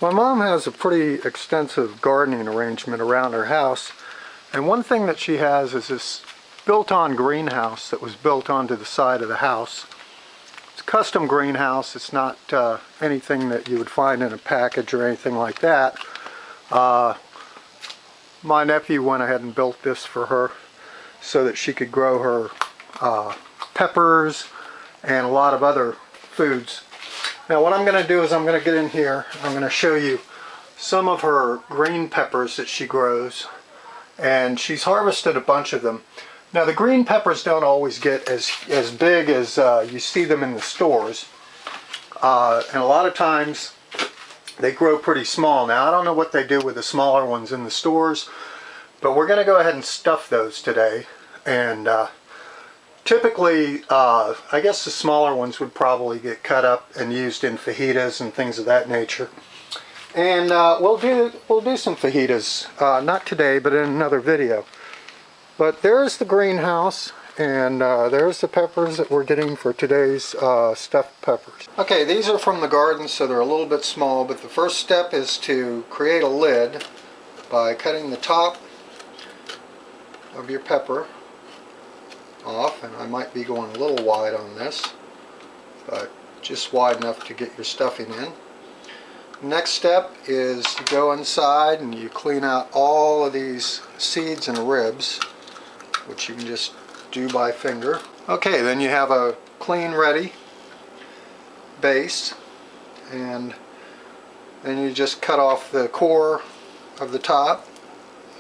My mom has a pretty extensive gardening arrangement around her house, and one thing that she has is this built-on greenhouse that was built onto the side of the house. It's a custom greenhouse. It's not anything that you would find in a package or anything like that. My nephew went ahead and built this for her so that she could grow her peppers and a lot of other foods. Now what I'm going to do is I'm going to get in here, I'm going to show you some of her green peppers that she grows, and she's harvested a bunch of them. Now the green peppers don't always get as big as you see them in the stores, and a lot of times they grow pretty small. Now I don't know what they do with the smaller ones in the stores, but we're going to go ahead and stuff those today. And typically, I guess the smaller ones would probably get cut up and used in fajitas and things of that nature. And we'll do some fajitas, not today, but in another video. But there's the greenhouse, and there's the peppers that we're getting for today's stuffed peppers. Okay, these are from the garden, so they're a little bit small, but the first step is to create a lid by cutting the top of your pepper off, and I might be going a little wide on this, but just wide enough to get your stuffing in. Next step is you go inside and you clean out all of these seeds and ribs, which you can just do by finger. Okay, then you have a clean, ready base, and then you just cut off the core of the top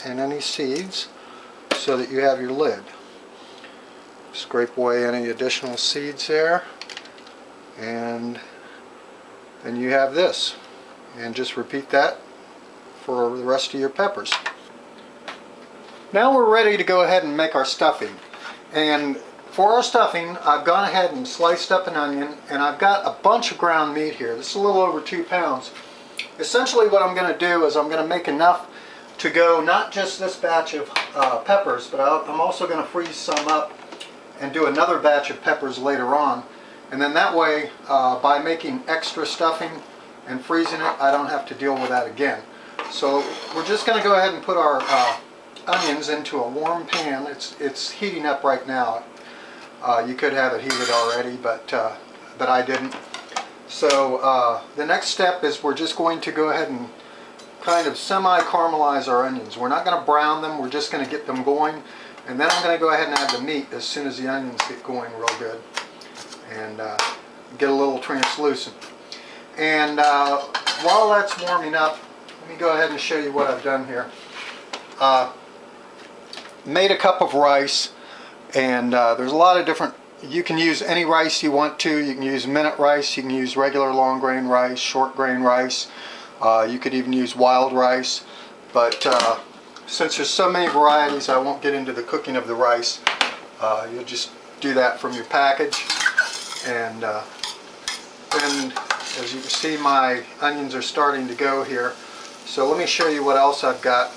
and any seeds so that you have your lid. Scrape away any additional seeds there, and then you have this, and just repeat that for the rest of your peppers. Now we're ready to go ahead and make our stuffing, and for our stuffing I've gone ahead and sliced up an onion, and I've got a bunch of ground meat here. This is a little over 2 pounds. Essentially what I'm going to do is I'm going to make enough to go not just this batch of peppers, but I'm also going to freeze some up and do another batch of peppers later on, and then that way by making extra stuffing and freezing it, I don't have to deal with that again. So we're just going to go ahead and put our onions into a warm pan. It's heating up right now. You could have it heated already, but I didn't. So the next step is we're just going to go ahead and kind of semi-caramelize our onions. We're not going to brown them, we're just going to get them going. And then I'm going to go ahead and add the meat as soon as the onions get going real good and get a little translucent. And while that's warming up, let me go ahead and show you what I've done here. Made a cup of rice, and there's a lot of different, you can use any rice you want to. You can use minute rice, you can use regular long grain rice, short grain rice, you could even use wild rice, but since there's so many varieties, I won't get into the cooking of the rice. You'll just do that from your package. And then, as you can see, my onions are starting to go here. So let me show you what else I've got.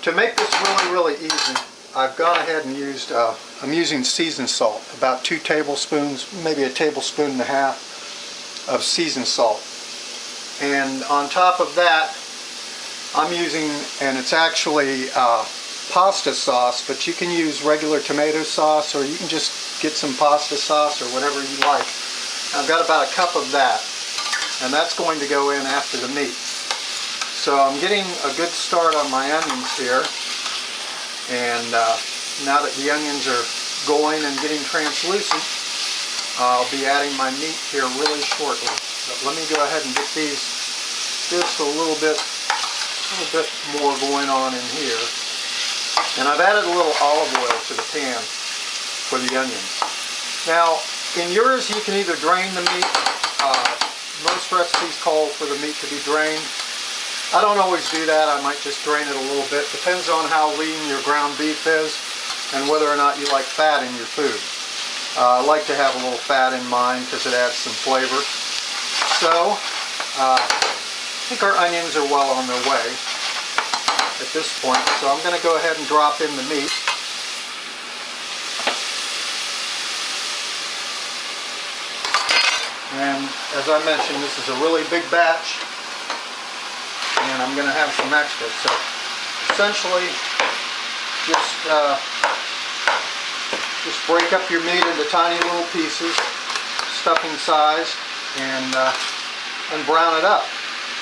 To make this really easy, I've gone ahead and used, I'm using seasoned salt, about 2 tablespoons, maybe a tablespoon and a half of seasoned salt. And on top of that, I'm using, and it's actually pasta sauce, but you can use regular tomato sauce, or you can just get some pasta sauce or whatever you like. I've got about a cup of that, and that's going to go in after the meat. So I'm getting a good start on my onions here, and now that the onions are going and getting translucent, I'll be adding my meat here really shortly. But let me go ahead and get these just a little bit more going on in here. And I've added a little olive oil to the pan for the onions. Now, in yours you can either drain the meat. Most recipes call for the meat to be drained. I don't always do that. I might just drain it a little bit. Depends on how lean your ground beef is and whether or not you like fat in your food. I like to have a little fat in mine because it adds some flavor. So, I think our onions are well on their way at this point, so I'm going to go ahead and drop in the meat. And as I mentioned, this is a really big batch, and I'm going to have some extra. So essentially, just break up your meat into tiny little pieces, stuffing size, and brown it up.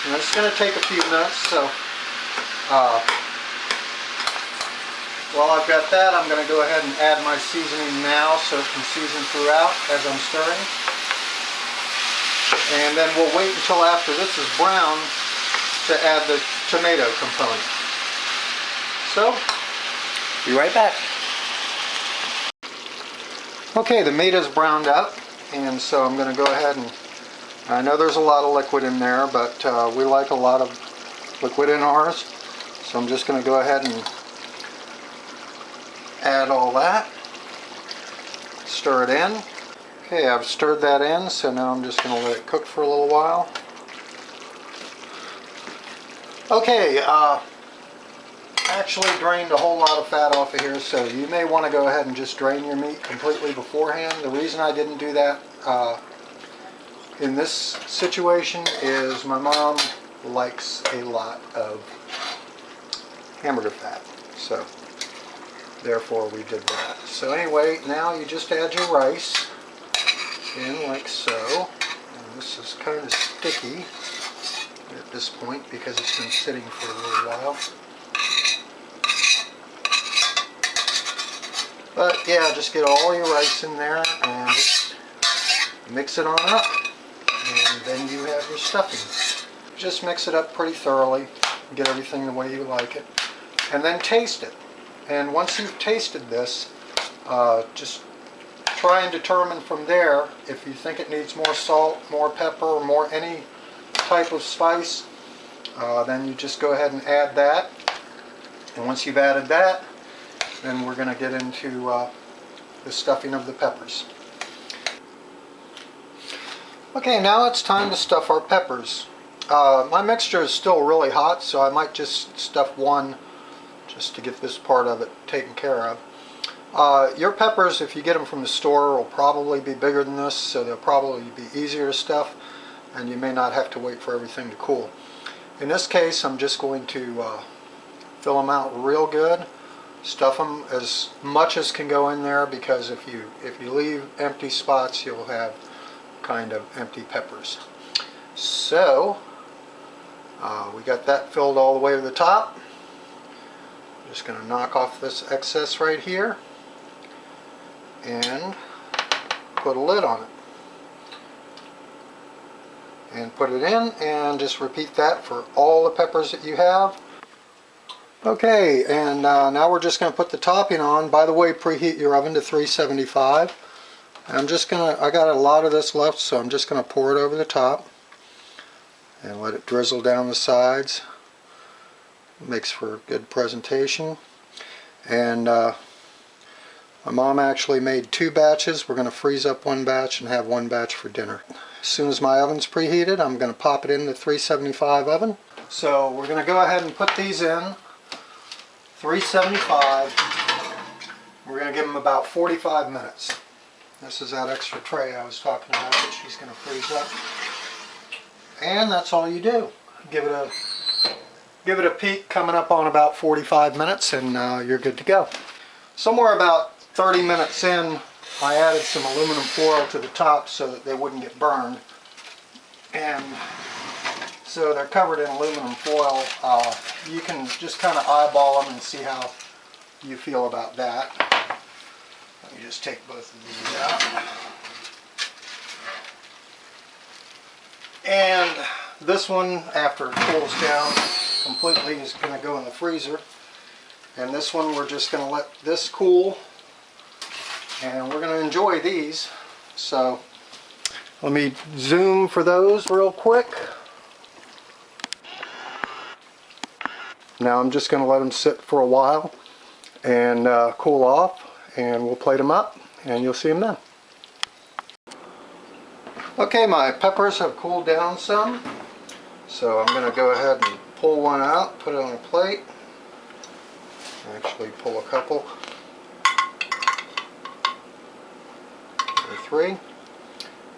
And it's going to take a few minutes. So while I've got that, I'm going to go ahead and add my seasoning now so it can season throughout as I'm stirring. And then we'll wait until after this is brown to add the tomato component. So, be right back. Okay, the meat is browned up, and so I'm going to go ahead and, I know there's a lot of liquid in there, but we like a lot of liquid in ours. So I'm just going to go ahead and add all that, stir it in. Okay, I've stirred that in, so now I'm just going to let it cook for a little while. Okay, actually drained a whole lot of fat off of here, so you may want to go ahead and just drain your meat completely beforehand. The reason I didn't do that in this situation is my mom likes a lot of hamburger fat, so therefore we did that. So anyway, now you just add your rice in like so. And this is kind of sticky at this point because it's been sitting for a little while. But yeah, just get all your rice in there and just mix it on up, and then you have your stuffing. Just mix it up pretty thoroughly, get everything the way you like it, and then taste it. And once you've tasted this, just try and determine from there if you think it needs more salt, more pepper, or more any type of spice. Then you just go ahead and add that. And once you've added that, then we're going to get into the stuffing of the peppers. Okay, now it's time to stuff our peppers. My mixture is still really hot, so I might just stuff one just to get this part of it taken care of. Your peppers, if you get them from the store, will probably be bigger than this, so they'll probably be easier to stuff, and you may not have to wait for everything to cool. In this case, I'm just going to fill them out real good, stuff them as much as can go in there, because if you leave empty spots, you'll have kind of empty peppers. So we got that filled all the way to the top. Just going to knock off this excess right here and put a lid on it and put it in, and just repeat that for all the peppers that you have. Okay, and now we're just going to put the topping on. By the way, preheat your oven to 375. I'm just going to, I got a lot of this left, so I'm just going to pour it over the top and let it drizzle down the sides. Makes for a good presentation. And my mom actually made 2 batches. We're going to freeze up 1 batch and have 1 batch for dinner. As soon as my oven's preheated, I'm going to pop it in the 375 oven. So we're going to go ahead and put these in 375. We're going to give them about 45 minutes. This is that extra tray I was talking about that she's going to freeze up. And that's all you do. Give it a peek coming up on about 45 minutes, and you're good to go. Somewhere about 30 minutes in, I added some aluminum foil to the top so that they wouldn't get burned. And so they're covered in aluminum foil. You can just kind of eyeball them and see how you feel about that. Let me just take both of these out. And this one, after it cools down completely, is going to go in the freezer. And this one, we're just going to let this cool, and we're going to enjoy these. So let me zoom for those real quick. Now I'm just going to let them sit for a while and cool off, and we'll plate them up and you'll see them then. Okay, my peppers have cooled down some, so I'm going to go ahead and pull one out, put it on a plate. Actually pull a couple, or 3,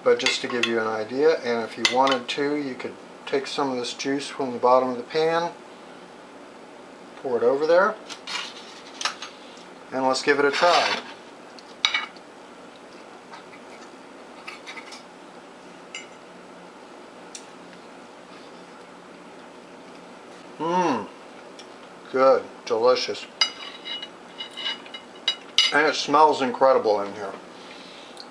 but just to give you an idea. And if you wanted to, you could take some of this juice from the bottom of the pan, pour it over there, and let's give it a try. Mmm, good, delicious. And it smells incredible in here.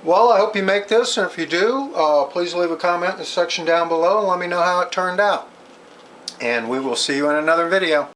Well, I hope you make this, and if you do, please leave a comment in the section down below and let me know how it turned out. And we will see you in another video.